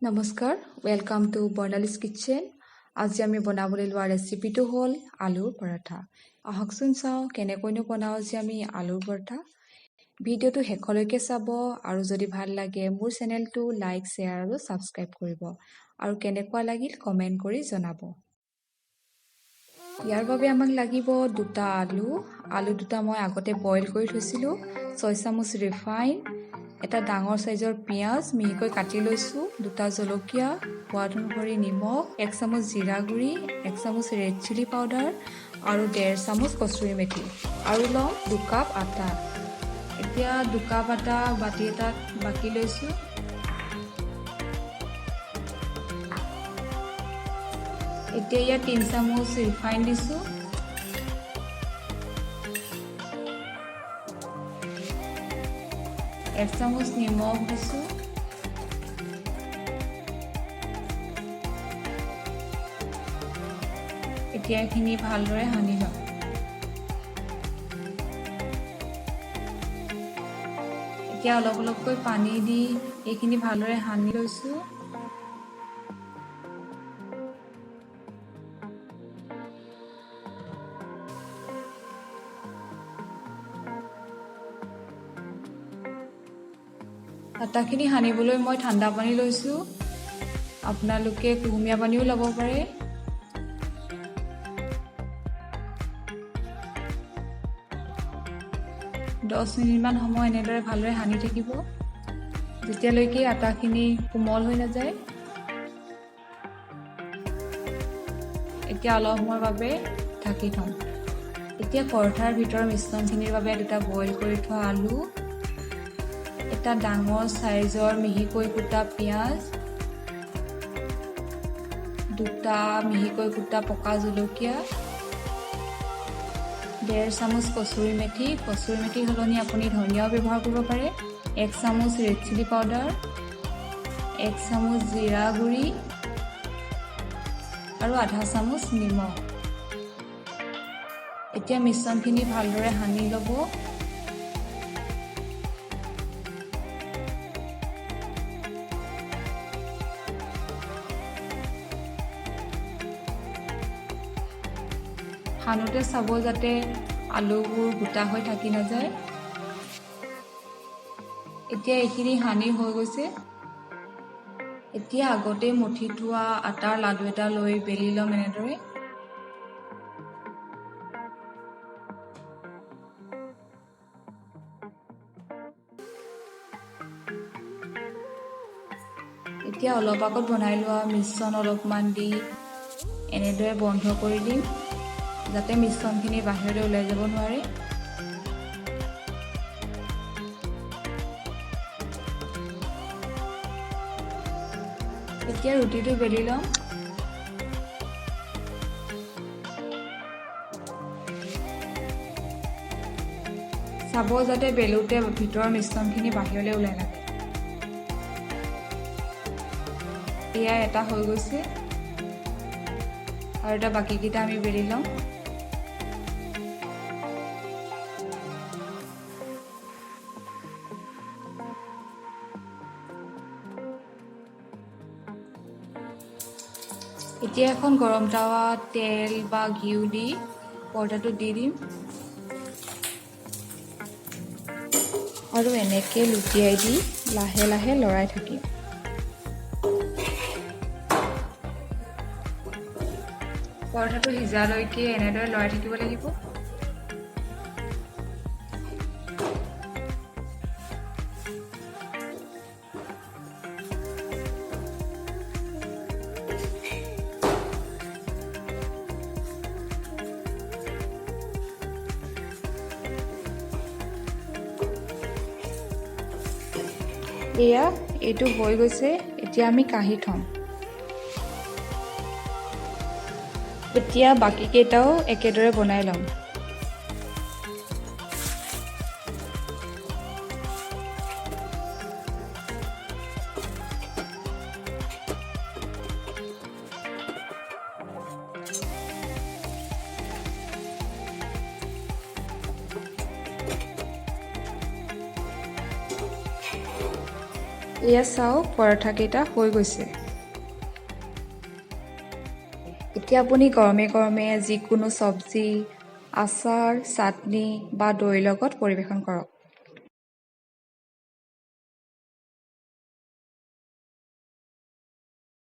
নমস্কাৰ, welcome to Bornali'sKitchen। আজি আমি বনাবলৈ লোৱা ৰেচিপিটো হ'ল আলুৰ পৰঠা। আহকচোন চাওঁ কেনেকৈনো বনাওঁ আজি আমি আলুৰ পৰঠা। ভিডিঅ'টো শেষলৈকে চাব আৰু যদি ভাল লাগে মোৰ চেনেলটো লাইক, শ্বেয়াৰ আৰু ছাবস্ক্ৰাইব কৰিব আৰু কেনেকুৱা লাগিল কমেণ্ট কৰি জনাব। ইয়াৰ বাবে আমাক লাগিব দুটা আলু দুটা মই আগতে বইল কৰি থৈছিলোঁ, 6 চামুচ ৰিফাইন, এটা ডাঙৰ সাইজৰ পিঁয়াজ মিহিকৈ কাটি লৈছোঁ, দুটা জলকীয়া, সোৱাদ অনুসৰি নিমখ, 1 চামুচ জিৰা গুড়ি, 1 চামুচ ৰেড চিলি পাউডাৰ আৰু 1.5 চামুচ কচুৰি মেথি আৰু ল'ম 2 কাপ আটা। এতিয়া 2 কাপ আটা বাতি এটাত বাকি লৈছোঁ। এতিয়া ইয়াত 3 চামুচ ৰিফাইন দিছোঁ। এক চামুচ নিমখ দিছোঁ। এতিয়া এইখিনি ভালদৰে সানি লওঁ। এতিয়া অলপ অলপকৈ পানী দি এইখিনি ভালদৰে সানি লৈছোঁ। আটাখিনি সানিবলৈ মই ঠাণ্ডা পানী লৈছোঁ, আপোনালোকে কুহুমীয়া পানীও ল'ব পাৰে। দহ মিনিটমান সময় এনেদৰে ভালদৰে সানি থাকিব, যেতিয়ালৈকে আটাখিনি কোমল হৈ নাযায়। এতিয়া অলপ সময়ৰ বাবে ঢাকি থওঁ। এতিয়া পৰঠাৰ ভিতৰৰ মিশ্ৰণখিনিৰ বাবে দুটা বইল কৰি থোৱা আলু, এটা ডাঙৰ সাইজৰ মিহিকৈ কুটা পিঁয়াজ, দুটা মিহিকৈ কুটা পকা জলকীয়া, 1.5 চামুচ কচুৰি মেথিৰ সলনি আপুনি ধনিয়াও ব্যৱহাৰ কৰিব পাৰে, 1 চামুচ ৰেড চিলি পাউডাৰ, 1 চামুচ জিৰা গুড়ি আৰু আধা চামুচ নিমখ। এতিয়া মিশ্ৰণখিনি ভালদৰে সানি ল'ব। সানোতে চাব যাতে আলুবোৰ গোটা হৈ থাকি নাযায়। এতিয়া এইখিনি সানি হৈ গৈছে। এতিয়া আগতে মঠি থোৱা আটাৰ লাডু এটা লৈ বেলি ল'ম এনেদৰে। এতিয়া অলপ আগত বনাই লোৱা মিশ্ৰণ অলপমান দি এনেদৰে বন্ধ কৰি দিম, যাতে মিশ্ৰণখিনি বাহিৰলৈ ওলাই যাব নোৱাৰে। এতিয়া ৰুটিটো বেলি ল'ম। চাব যাতে বেলোতে ভিতৰৰ মিশ্ৰণখিনি বাহিৰলৈ ওলাই নাযায়। এয়া এটা হৈ গৈছে আৰু এটা বাকীকেইটা আমি বেলি ল'ম। এতিয়া এখন গৰম টাৱাত তেল বা ঘিউ দি পৰঠাটো দি দিম আৰু এনেকৈ লুটিয়াই দি লাহে লাহে লৰাই থাকিম। পৰঠাটো সিজালৈকে এনেদৰে লৰাই থাকিব লাগিব। এইটো হৈ গৈছে। এতিয়া আমি কাঢ়ি থ'ম। এতিয়া বাকীকেইটাও একেদৰে বনাই ল'ম। এয়া চাওক পৰঠাকেইটা হৈ গৈছে। এতিয়া আপুনি গৰমে গৰমে যিকোনো চব্জি, আচাৰ, চাটনি বা দৈৰ লগত পৰিৱেশন কৰক।